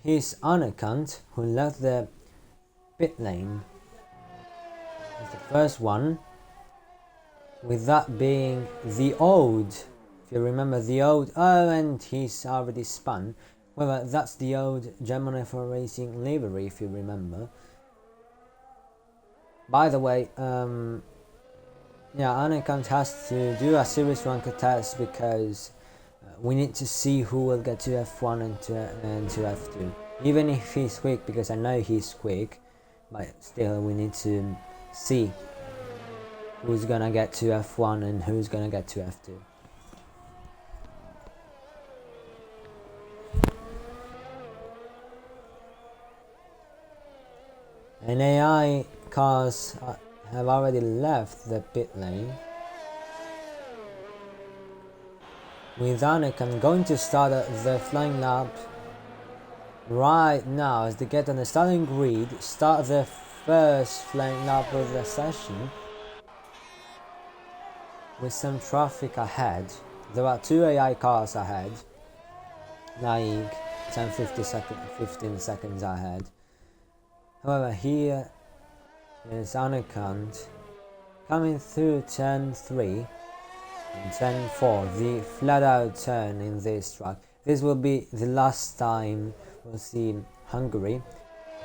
his on account who left the pit lane is the first one, with that being the old, if you remember the old, oh, and he's already spun. Well, that's the old German F1 Racing livery, if you remember. By the way, yeah, Anakant has to do a series ranker test because we need to see who will get to F1 and to F2. Even if he's quick, because I know he's quick, but still we need to see who's gonna get to F1 and who's gonna get to F2. And AI cars have already left the pit lane, with Anakin going to start the flying lap right now as they get on the starting grid, start the first flying lap of the session with some traffic ahead. There are two AI cars ahead, like 15 seconds ahead. However, here is Anakin coming through turn 3 and turn 4, the flat out turn in this track. This will be the last time we'll see Hungary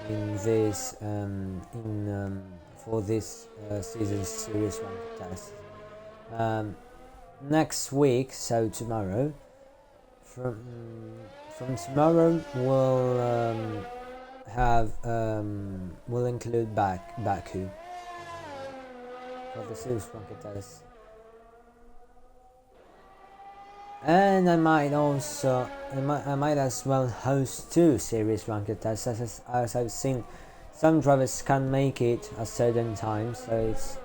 in this for this season's series rank test. Next week, so tomorrow, from tomorrow we'll have will include Baku for the series rank test. And I might also, I might as well host 2 series ranked tests, as I've seen some drivers can make it at certain times, so it's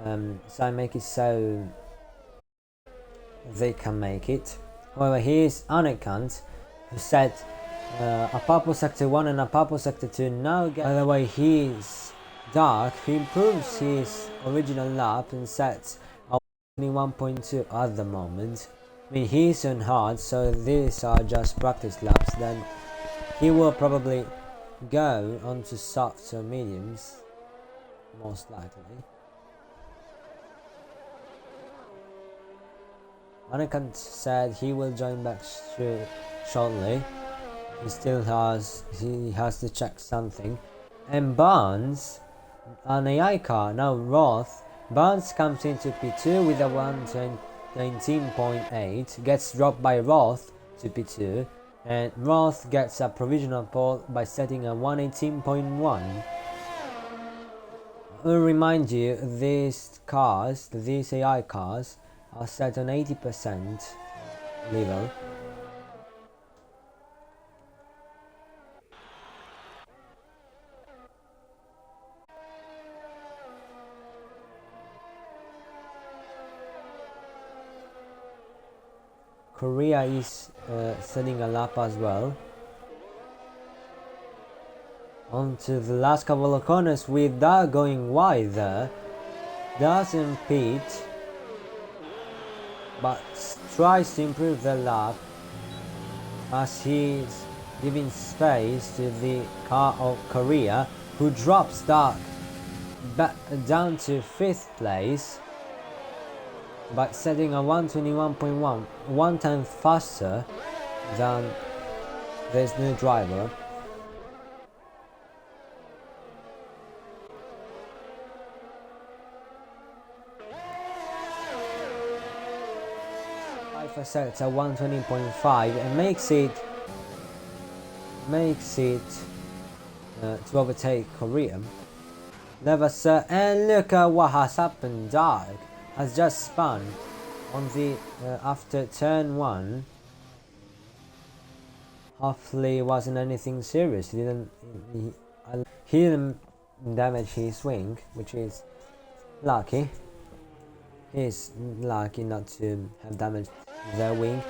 so I make it so they can make it. However, here's Anekant, who said a purple sector 1 and a purple sector 2 now get. By the way, he's dark, he improves his original lap and sets a 21.2 at the moment. I mean, he's on hard, so these are just practice laps. Then he will probably go onto softs or mediums, most likely. Anakin said he will join back shortly. He has to check something. And Barnes, an AI car, now Roth. Barnes comes into P2 with a 119.8, gets dropped by Roth to P2, and Roth gets a provisional pole by setting a 118.1. I'll remind you, these AI cars, are set on 80% level. Korea is setting a lap as well. Onto the last couple of corners with that going wide there. Doesn't pit, but tries to improve the lap as he's giving space to the car of Korea, who drops Dark back down to 5th place by setting a 121.1, 1 time faster than this new driver. Sets at 120.5 and makes it to overtake Korea. Levasseur, and look at what has happened. Dark has just spun on the after turn 1. Hopefully it wasn't anything serious. He didn't damage his wing, which is lucky. He's lucky not to have damaged their wing.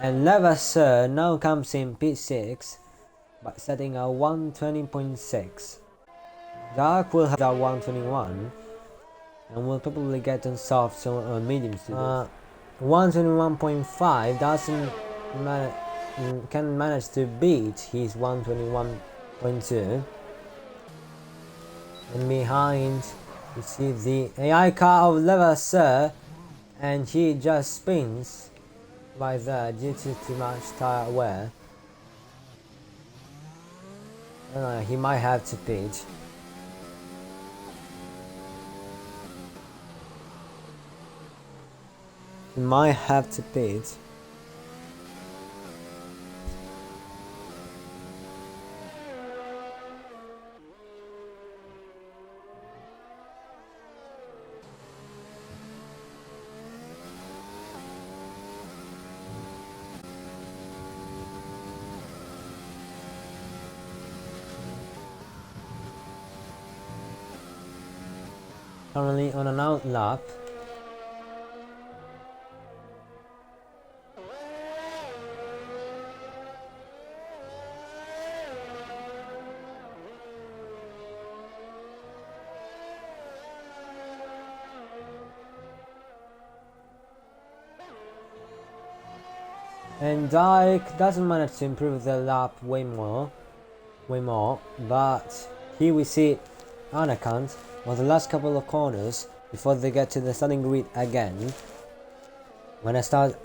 And Levasseur now comes in P6 by setting a 120.6. Dark will have that 121 and will probably get on softs or mediums to 121.5 doesn't matter. can manage to beat his 121.2. And behind you see the AI car of Levasseur, and he just spins right there due to too much tire wear. He might have to pit. He might have to pit. Currently on an out lap. And Dyke doesn't manage to improve the lap way more, but here we see Anakant on the last couple of corners before they get to the starting grid again. When I start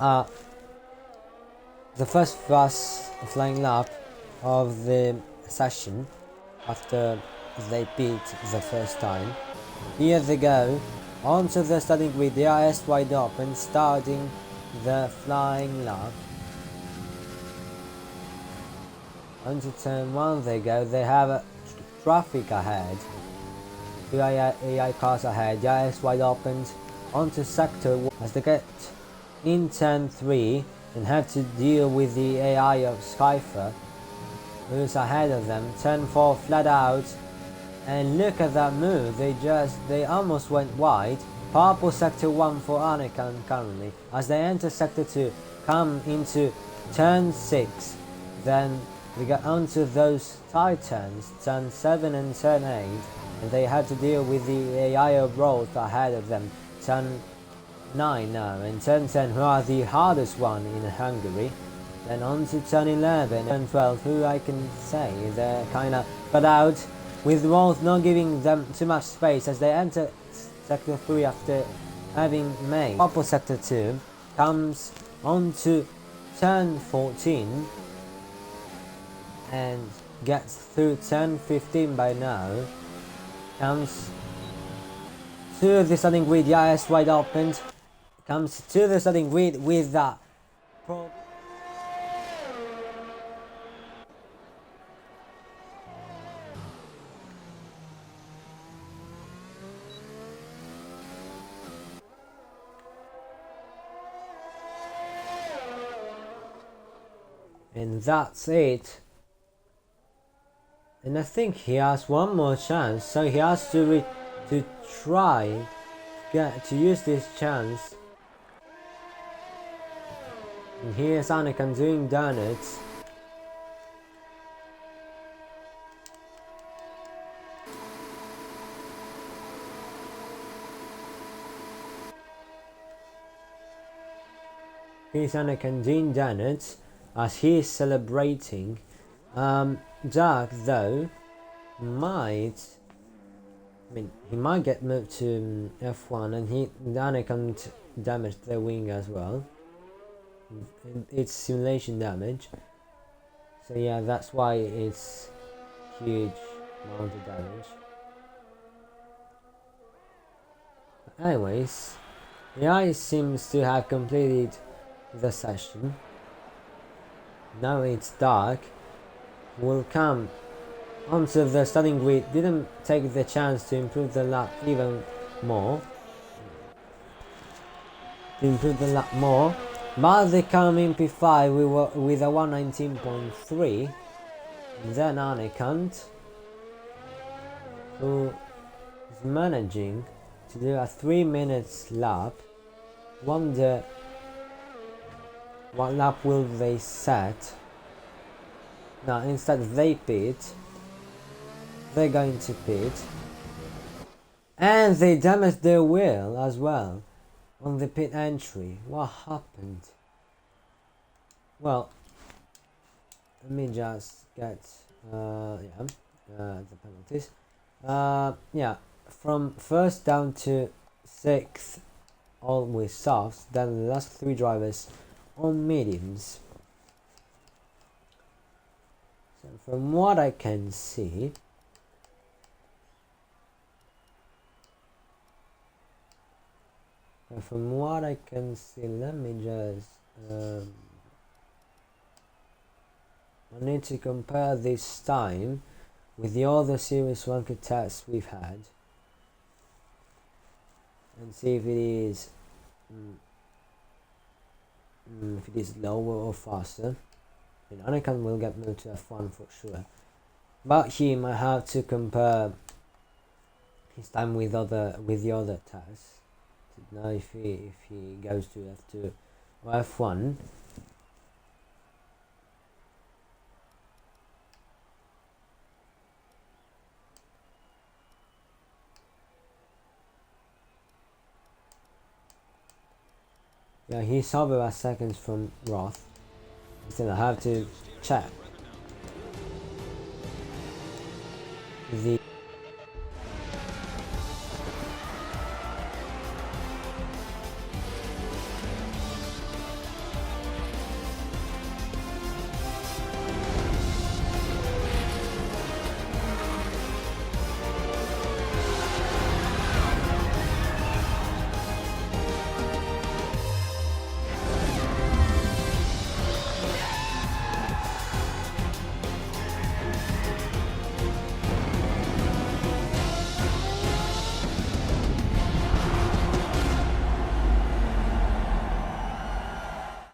the first flying lap of the session after they pit the first time. Here they go onto the starting grid, they are wide open, starting the flying lap. Onto turn 1 they go, they have traffic ahead. 2 AI cars ahead, the IS wide opened onto sector 1 as they get in turn 3 and have to deal with the AI of Skyfer, who's ahead of them. Turn 4 flat out, and look at that move, they almost went wide. Purple sector 1 for Anakin currently, as they enter sector 2, come into turn 6, then we get onto those tight turns, turn 7 and turn 8, and they had to deal with the AI of roads ahead of them. Turn 9 now, and turn 10, who are the hardest one in Hungary. Then on to turn 11 and 12, who I can say they're kinda cut out, with roads not giving them too much space as they enter sector 3 after having made purple sector 2, comes onto turn 14 and gets through turn 15 by now, comes to the starting grid, the IS wide opened, comes to the starting grid with that and that's it. And I think he has one more chance, so he has to try to use this chance. And here's Anakin doing donuts. Here's Anakin doing donuts as he is celebrating. Jack though he might get moved to F1, and Anakin damaged the wing as well. It's simulation damage, so yeah, that's why it's huge amount of damage. But anyways, the AI seems to have completed the session. Now it's dark. Will come onto the starting grid, didn't take the chance to improve the lap even more. But they come in P5 with a 119.3. Then Anekant, who is managing to do a 3 minutes lap. Wonder what lap will they set. Now instead they pit. They're going to pit. And they damaged their wheel as well on the pit entry. What happened? Well, let me just get the penalties. Yeah, from first down to sixth, all with softs. Then the last three drivers on mediums. So from what I can see, let me just I need to compare this time with the other Series 1 tests we've had and see if it is lower or faster. And Anakin will get moved to F1 for sure, but he might have to compare his time with the other tests to know if he goes to F2 or F1. Yeah, he's over a seconds from Roth. Still, I have to check the